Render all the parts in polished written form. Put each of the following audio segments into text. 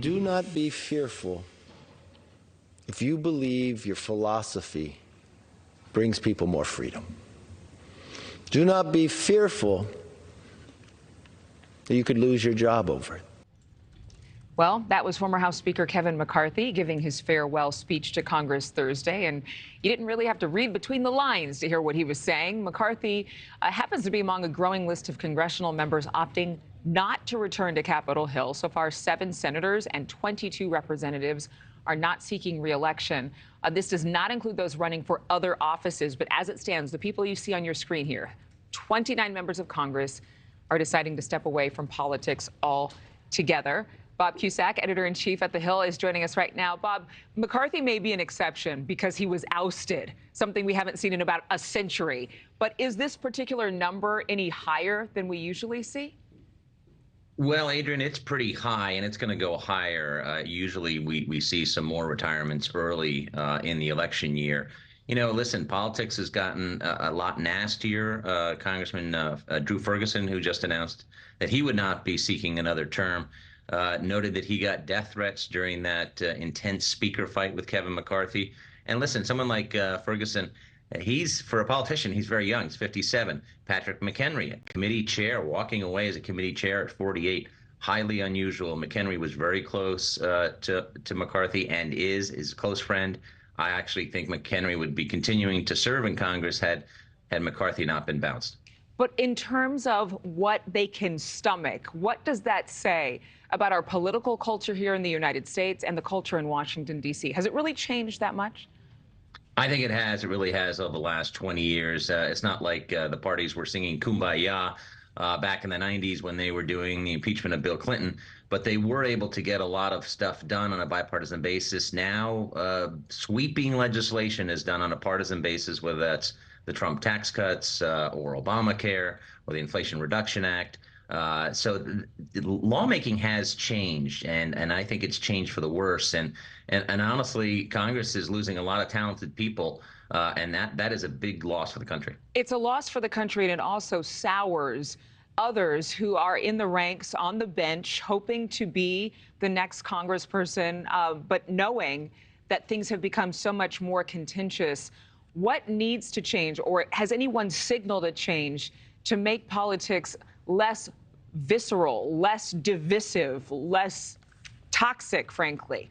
Do not be fearful if you believe your philosophy brings people more freedom. Do not be fearful that you could lose your job over it. Well, that was former House Speaker Kevin McCarthy giving his farewell speech to Congress Thursday, and you didn't really have to read between the lines to hear what he was saying. McCarthy happens to be among a growing list of congressional members opting not to return to Capitol Hill. So far, 7 senators and 22 representatives are not seeking re-election. This does not include those running for other offices, but as it stands, the people you see on your screen here, 29 members of Congress, are deciding to step away from politics altogether. Bob Cusack, editor-in-chief at The Hill, is joining us right now. Bob, McCarthy may be an exception because he was ousted, something we haven't seen in about a century. But is this particular number any higher than we usually see? Well, Adrienne, it's pretty high, and it's going to go higher. Usually we see some more retirements early in the election year. You know, listen, politics has gotten a lot nastier. Congressman Drew Ferguson, who just announced that he would not be seeking another term, noted that he got death threats during that intense speaker fight with Kevin McCarthy. And listen, someone like Ferguson, for a politician, he's very young. He's 57. Patrick McHenry, committee chair, walking away as a committee chair at 48. Highly unusual. McHenry was very close to McCarthy and is his close friend. I actually think McHenry would be continuing to serve in Congress had McCarthy not been bounced. But in terms of what they can stomach, what does that say about our political culture here in the United States and the culture in Washington, D.C.? Has it really changed that much? I think it has. It really has over the last 20 years. It's not like the parties were singing Kumbaya back in the 90s when they were doing the impeachment of Bill Clinton, but they were able to get a lot of stuff done on a bipartisan basis. Now, sweeping legislation is done on a partisan basis, whether that's the Trump tax cuts or Obamacare or the Inflation Reduction Act. So the lawmaking has changed, and I think it's changed for the worse. And honestly, Congress is losing a lot of talented people, and that is a big loss for the country. It's a loss for the country, and it also sours others who are in the ranks on the bench, hoping to be the next congressperson, but knowing that things have become so much more contentious. What needs to change, or has anyone signaled a change to make politics less visceral, less divisive, less toxic, frankly?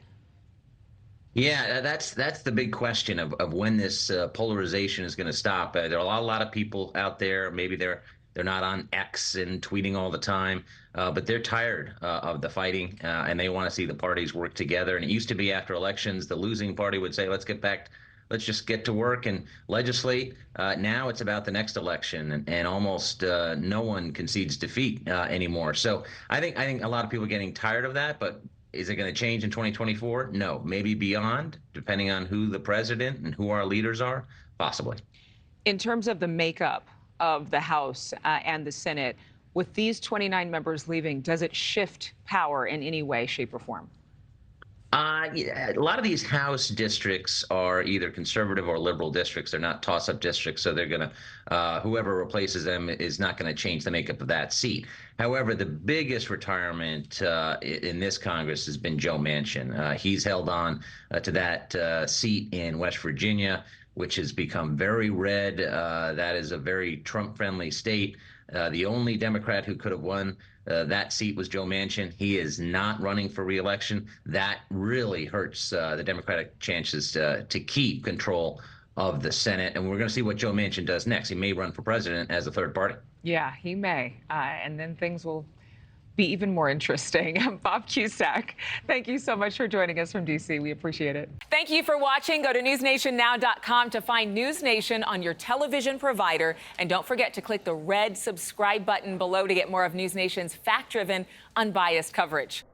Yeah, that's the big question of when this polarization is going to stop. There are a lot of people out there. Maybe they're not on X and tweeting all the time, but they're tired of the fighting, and they want to see the parties work together. And it used to be after elections, the losing party would say, let's just get to work and legislate. Now it's about the next election, and almost no one concedes defeat anymore. So I think a lot of people are getting tired of that, but is it going to change in 2024? No, maybe beyond, depending on who the president and who our leaders are, possibly. In terms of the makeup of the House and the Senate, with these 29 members leaving, does it shift power in any way, shape, or form? Yeah, a lot of these House districts are either conservative or liberal districts. They're not toss-up districts, so they're going to, whoever replaces them is not going to change the makeup of that seat. However, the biggest retirement in this Congress has been Joe Manchin. He's held on to that seat in West Virginia, which has become very red. That is a very Trump-friendly state. The only Democrat who could have won that seat was Joe Manchin. He is not running for re-election. That really hurts the Democratic chances to keep control of the Senate. And we're going to see what Joe Manchin does next. He may run for president as a third party. Yeah, he may. And then things will be even more interesting. Bob Cusack, thank you so much for joining us from D.C. We appreciate it. Thank you for watching. Go to newsnationnow.com to find News Nation on your television provider. And don't forget to click the red subscribe button below to get more of News Nation's fact-driven, unbiased coverage.